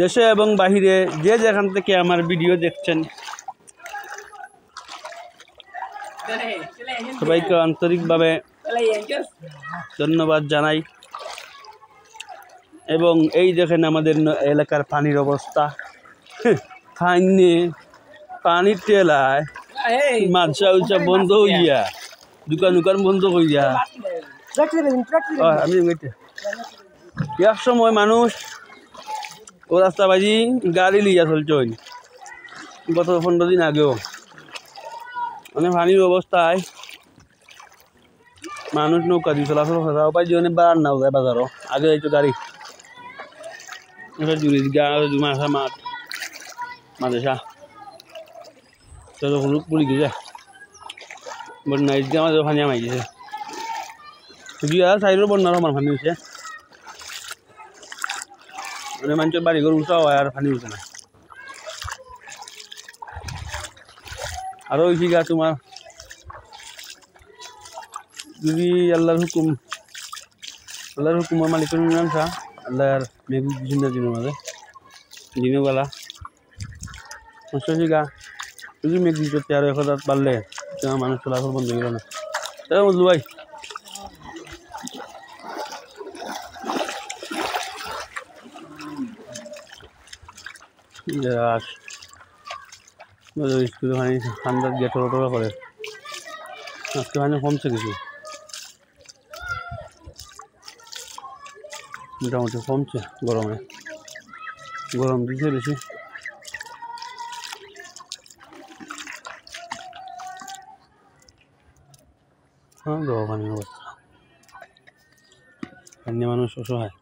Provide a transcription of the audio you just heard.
দেশে এবং বাহিরে যে যেখান থেকে আমার ভিডিও দেখছেন সবাইকে আন্তরিকভাবে ধন্যবাদ জানাই। এবং এই দেখেন আমাদের এলাকার পানির অবস্থা, পানির টেলায় মাছা উচা বন্ধ হইয়া, দোকান বন্ধ হইয়া। আমি এক সময় মানুষ ও রাস্তা বাজি গাড়ি লিয়া চলছে, গত 15 দিন আগেও। মানে পানির অবস্থায় মানুষ নৌকা দিয়ে চলাচল করে, উপায় জীবনে বার নাও যায় বাজারও। আগে যাইতো গাড়ি জুড়ি মাথা মাঠ মাদেশা চলো হলুদ পুলি গেছে বন্যায় দিয়ে আমাদের পানি আমাই গেছে। দুইয়া সাইডের বন্যার আমার পানি হয়েছে, মানে মানুষের বাড়ি ঘর উঠা হয় আর পানি উঠে না। আরো হয়েছি গা তোমার যদি আল্লাহর হুকুম মালিকের মীমাংসা, আল্লাহর মেঘ জিন্দা দিনের মাঝে দিনের বেলা গা যদি মেঘ দিতে আরো 1000 বাড়লে মানুষ চলাচল বন্ধ হয়ে গেল না। তাই বুঝলু ভাই স্কুলে পানি ঠান্ডার গিয়ে টোরা করে, আজকে পানি কমছে কিছু, মোটামুটি কমছে। গরম দিচ্ছে বেশি। হ্যাঁ পানির অবস্থা, মানুষ অসহায়।